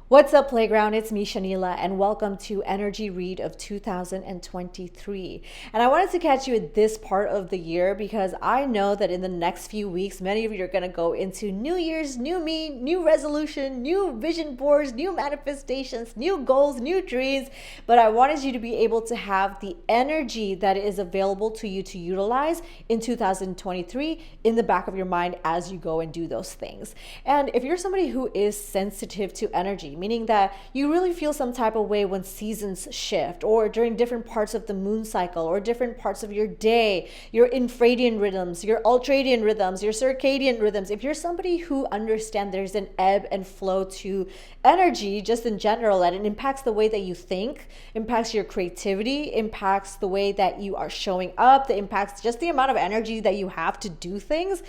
What's up, Playground? It's me, Shanila, and welcome to Energy Read of 2023. And I wanted to catch you at this part of the year because I know that in the next few weeks, many of you are going to go into New Year's, new me, new resolution, new vision boards, new manifestations, new goals, new dreams. But I wanted you to be able to have the energy that is available to you to utilize in 2023 in the back of your mind as you go and do those things. And if you're somebody who is sensitive to energy, meaning that you really feel some type of way when seasons shift or during different parts of the moon cycle or different parts of your day, your infradian rhythms, your ultradian rhythms, your circadian rhythms. If you're somebody who understands there's an ebb and flow to energy just in general, and it impacts the way that you think, impacts your creativity, impacts the way that you are showing up, that impacts just the amount of energy that you have to do things,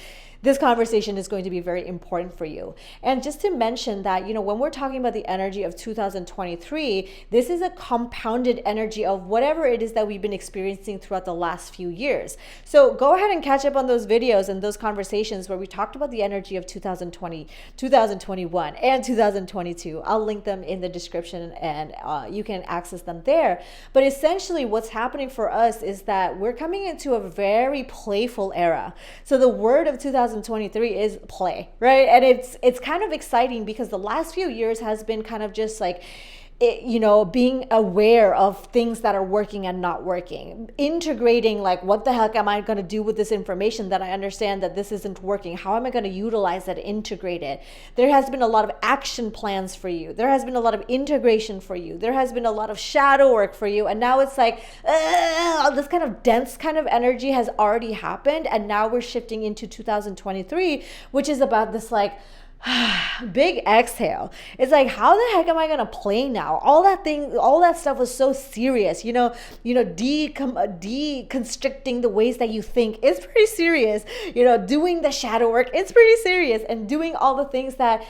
this conversation is going to be very important for you. And just to mention that, when we're talking about the energy of 2023, this is a compounded energy of whatever it is that we've been experiencing throughout the last few years. So go ahead and catch up on those videos and those conversations where we talked about the energy of 2020, 2021, and 2022. I'll link them in the description and you can access them there. But essentially what's happening for us is that we're coming into a very playful era. So the word of 2023 is play, right? And it's kind of exciting because the last few years has been kind of just like being aware of things that are working and not working, integrating like, what the heck am I going to do with this information that I understand that this isn't working? How am I going to utilize that, integrate it? There has been a lot of action plans for you. There has been a lot of integration for you. There has been a lot of shadow work for you. And now it's like, this kind of dense kind of energy has already happened. And now we're shifting into 2023, which is about this like, big exhale. It's like, how the heck am I gonna play now? All that stuff was so serious. Deconstructing the ways that you think is pretty serious. Doing the shadow work, it's pretty serious, and doing all the things that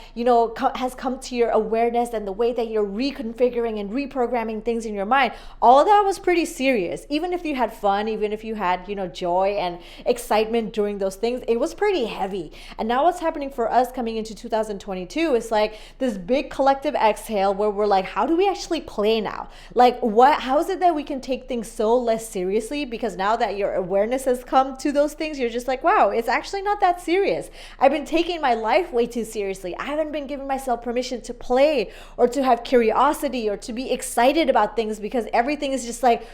has come to your awareness and the way that you're reconfiguring and reprogramming things in your mind. All that was pretty serious. Even if you had fun, even if you had joy and excitement during those things, it was pretty heavy. And now what's happening for us coming into 2022 is like this big collective exhale where we're like, how do we actually play now? Like, how is it that we can take things so less seriously? Because now that your awareness has come to those things, you're just like, wow, it's actually not that serious. I've been taking my life way too seriously. I haven't been giving myself permission to play or to have curiosity or to be excited about things because everything is just like,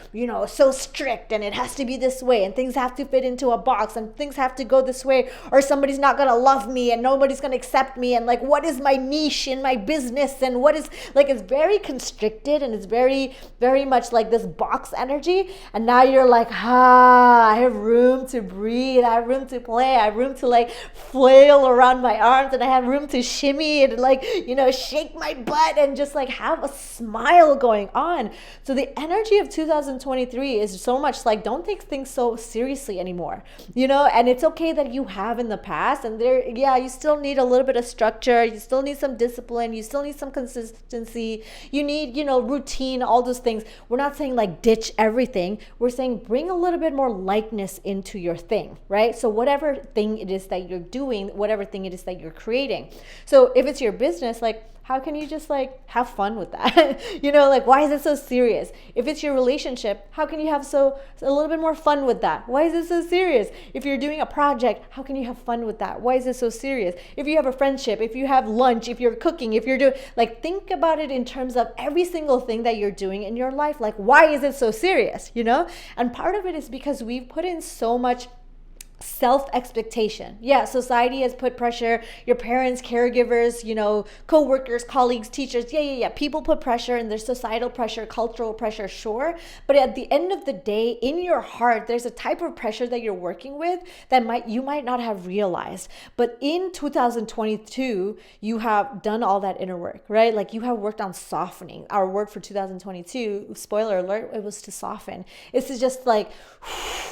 so strict and it has to be this way and things have to fit into a box and things have to go this way or somebody's not going to love me and nobody's going to accept me, and like, what is my niche in my business, and what is like, it's very constricted and it's very, very much like this box energy. And now you're like, I have room to breathe, I have room to play, I have room to like flail around my arms, and I have room to shimmy and like shake my butt and just like have a smile going on. So the energy of 2023 is so much like, don't take things so seriously anymore, and it's okay that you have in the past, and you still need a little bit of structure, you still need some discipline, you still need some consistency, you need routine, all those things. We're not saying like ditch everything, we're saying bring a little bit more lightness into your thing, right? So whatever thing it is that you're doing, whatever thing it is that you're creating. So if it's your business, like, how can you just like have fun with that? Like, why is it so serious? If it's your relationship, how can you have a little bit more fun with that? Why is it so serious? If you're doing a project, how can you have fun with that? Why is it so serious? If you have a friendship, if you have lunch, if you're cooking, if you're doing, like, think about it in terms of every single thing that you're doing in your life. Like, why is it so serious? And part of it is because we've put in so much self-expectation. Yeah, society has put pressure. Your parents, caregivers, co-workers, colleagues, teachers. Yeah. People put pressure, and there's societal pressure, cultural pressure, sure. But at the end of the day, in your heart, there's a type of pressure that you're working with that you might not have realized. But in 2022, you have done all that inner work, right? Like, you have worked on softening. Our work for 2022, spoiler alert, it was to soften. It's to just like,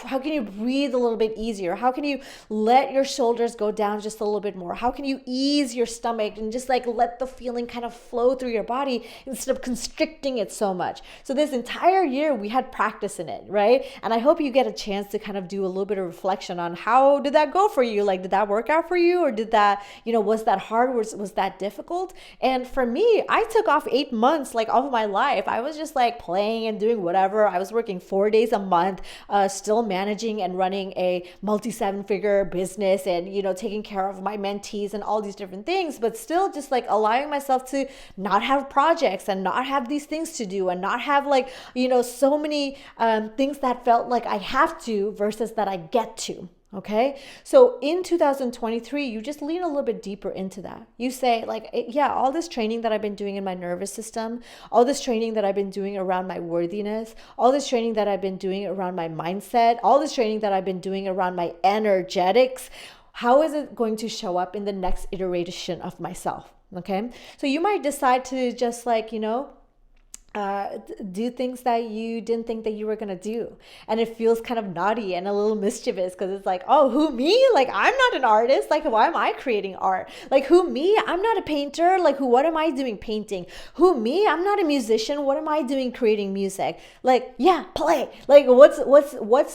how can you breathe a little bit easier? easier? How can you let your shoulders go down just a little bit more? How can you ease your stomach and just like let the feeling kind of flow through your body instead of constricting it so much? So this entire year we had practice in it, right? And I hope you get a chance to kind of do a little bit of reflection on how did that go for you? Like, did that work out for you? Or did that, was that hard? Was that difficult? And for me, I took off 8 months like of my life. I was just like playing and doing whatever. I was working 4 days a month, still managing and running a multi-7-figure business and, taking care of my mentees and all these different things, but still just like allowing myself to not have projects and not have these things to do and not have like, so many things that felt like I have to versus that I get to. Okay. So in 2023, you just lean a little bit deeper into that. You say like, yeah, all this training that I've been doing in my nervous system, all this training that I've been doing around my worthiness, all this training that I've been doing around my mindset, all this training that I've been doing around my energetics, how is it going to show up in the next iteration of myself? Okay. So you might decide to just like, do things that you didn't think that you were going to do. And it feels kind of naughty and a little mischievous because it's like, oh, who, me? Like, I'm not an artist. Like, why am I creating art? Like, who, me? I'm not a painter. Like, what am I doing painting? Who, me? I'm not a musician. What am I doing creating music? Like, yeah, play. Like, what's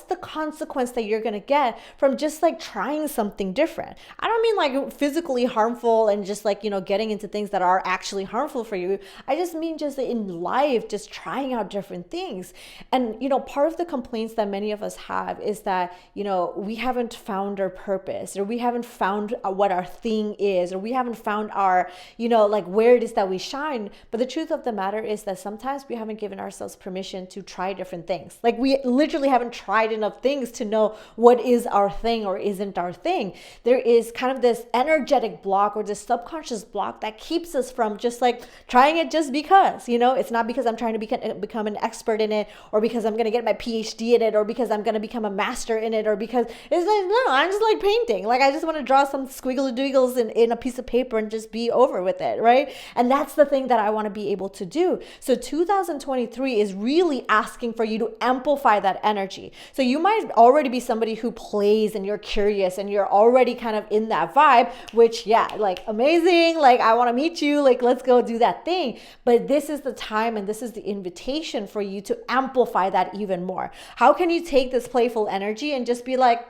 the consequence that you're going to get from just like trying something different? I don't mean like physically harmful and just like, getting into things that are actually harmful for you. I just mean just in life, just trying out different things. And, part of the complaints that many of us have is that, we haven't found our purpose, or we haven't found what our thing is, or we haven't found our, like where it is that we shine. But the truth of the matter is that sometimes we haven't given ourselves permission to try different things. Like we literally haven't tried enough things to know what is our thing or isn't our thing. There is kind of this energetic block or this subconscious block that keeps us from just like trying it just because, it's not because I'm trying to become an expert in it, or because I'm going to get my PhD in it, or because I'm going to become a master in it, or because it's like, no, I'm just like painting. Like I just want to draw some squiggly doodles in a piece of paper and just be over with it, right? And that's the thing that I want to be able to do. So 2023 is really asking for you to amplify that energy. So you might already be somebody who plays and you're curious and you're already kind of in that vibe, which like amazing. Like I want to meet you. Like let's go do that thing. But this is the time and this is the invitation for you to amplify that even more. How can you take this playful energy and just be like,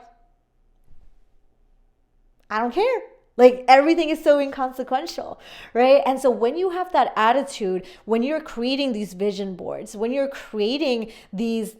I don't care. Like everything is so inconsequential, right? And so when you have that attitude, when you're creating these vision boards, when you're creating these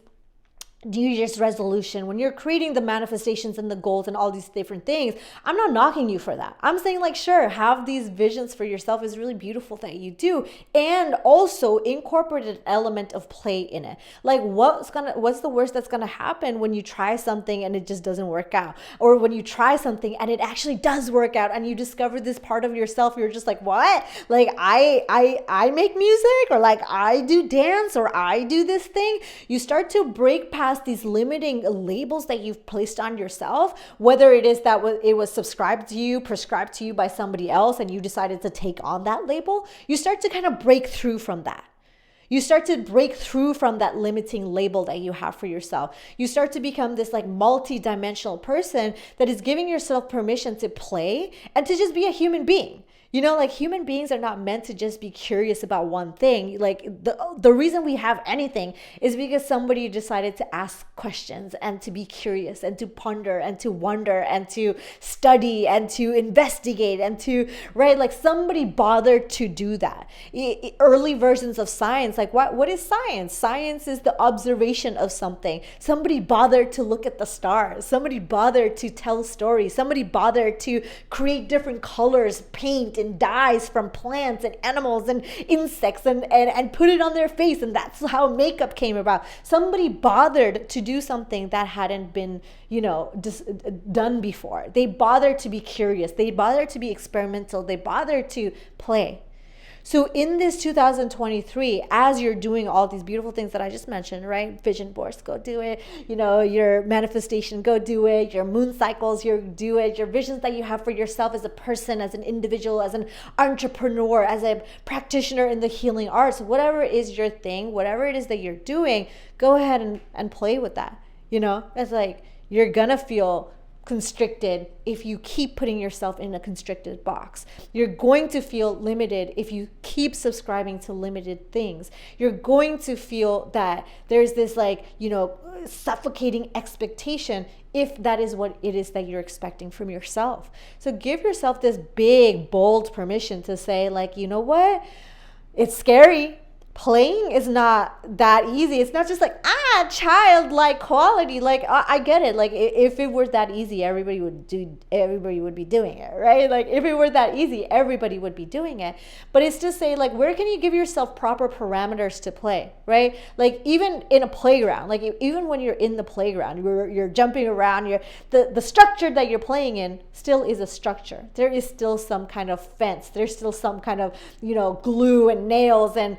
New Year's resolution, when you're creating the manifestations and the goals and all these different things, I'm not knocking you for that. I'm saying like, sure, have these visions for yourself is really beautiful that you do. And also incorporate an element of play in it. Like what's the worst that's going to happen when you try something and it just doesn't work out? Or when you try something and it actually does work out and you discover this part of yourself, you're just like, what? Like I make music, or like I do dance, or I do this thing. You start to break past these limiting labels that you've placed on yourself, whether it is that it was prescribed to you by somebody else and you decided to take on that label. You start to kind of break through from that. You start to break through from that limiting label that you have for yourself. You start to become this like multi-dimensional person that is giving yourself permission to play and to just be a human being. Like human beings are not meant to just be curious about one thing. Like the reason we have anything is because somebody decided to ask questions and to be curious and to ponder and to wonder and to study and to investigate and to, right? Like somebody bothered to do that. Early versions of science, like what is science? Science is the observation of something. Somebody bothered to look at the stars. Somebody bothered to tell stories. Somebody bothered to create different colors, paint, and dyes from plants and animals and insects and put it on their face, and that's how makeup came about. Somebody bothered to do something that hadn't been done before. They bothered to be curious, they bothered to be experimental, they bothered to play. So in this 2023, as you're doing all these beautiful things that I just mentioned, right? Vision boards, go do it. Your manifestation, go do it. Your moon cycles, do it. Your visions that you have for yourself as a person, as an individual, as an entrepreneur, as a practitioner in the healing arts, whatever is your thing, whatever it is that you're doing, go ahead and play with that. It's like, you're gonna feel constricted if you keep putting yourself in a constricted box. You're going to feel limited if you keep subscribing to limited things. You're going to feel that there's this suffocating expectation if that is what it is that you're expecting from yourself. So give yourself this big, bold permission to say, like, you know what? It's scary. Playing is not that easy. It's not just like, childlike quality. Like, I get it. Like, if it were that easy, everybody would be doing it, right? Like, if it were that easy, everybody would be doing it. But it's to say, like, where can you give yourself proper parameters to play, right? Like, even in a playground, like, even when you're in the playground, you're jumping around, the structure that you're playing in still is a structure. There is still some kind of fence. There's still some kind of, glue and nails and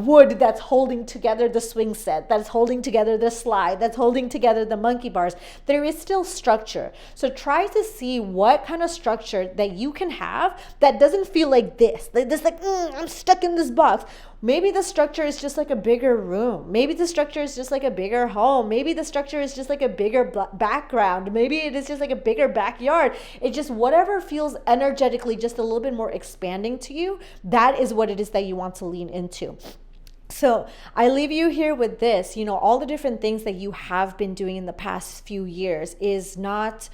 wood that's holding together the swing set, that's holding together the slide, that's holding together the monkey bars. There is still structure. So try to see what kind of structure that you can have that doesn't feel like this. I'm stuck in this box. Maybe the structure is just like a bigger room. Maybe the structure is just like a bigger home. Maybe the structure is just like a bigger background. Maybe it is just like a bigger backyard. It's just whatever feels energetically just a little bit more expanding to you. That is what it is that you want to lean into. So I leave you here with this, all the different things that you have been doing in the past few years is not,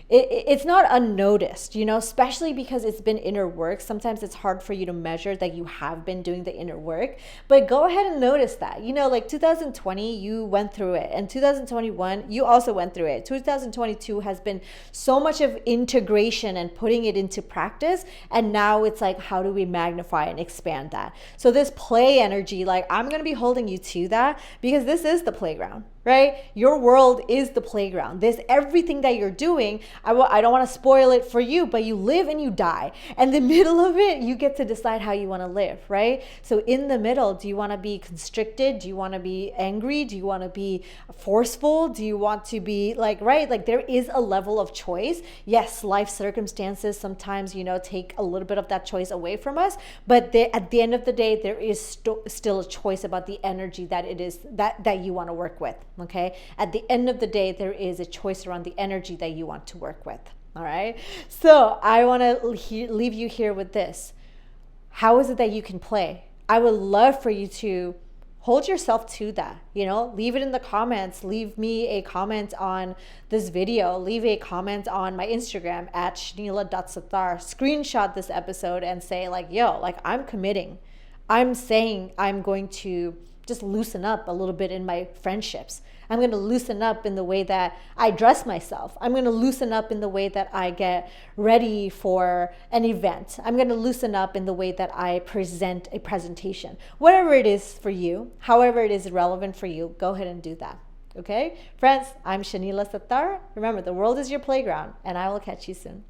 it's not unnoticed, especially because it's been inner work. Sometimes it's hard for you to measure that you have been doing the inner work, but go ahead and notice that, like 2020, you went through it, and 2021, you also went through it. 2022 has been so much of integration and putting it into practice. And now it's like, how do we magnify and expand that? So this play energy, like, I'm going to be holding you to that, because this is the playground, right? Your world is the playground. Everything that you're doing, I don't want to spoil it for you, but you live and you die. And the middle of it, you get to decide how you want to live, right? So in the middle, do you want to be constricted? Do you want to be angry? Do you want to be forceful? Do you want to be right? Like, there is a level of choice. Yes, life circumstances sometimes, take a little bit of that choice away from us. But at the end of the day, there is still a choice about the energy that it is that you want to work with. Okay. At the end of the day, there is a choice around the energy that you want to work with. All right. So I want to leave you here with this. How is it that you can play? I would love for you to hold yourself to that. Leave it in the comments. Leave me a comment on this video. Leave a comment on my Instagram at shanila.sathar. Screenshot this episode and say, I'm committing. I'm saying I'm going to just loosen up a little bit in my friendships. I'm going to loosen up in the way that I dress myself. I'm going to loosen up in the way that I get ready for an event. I'm going to loosen up in the way that I present a presentation. Whatever it is for you, however it is relevant for you, go ahead and do that. Okay? Friends, I'm Shanila Sathar. Remember, the world is your playground, and I will catch you soon.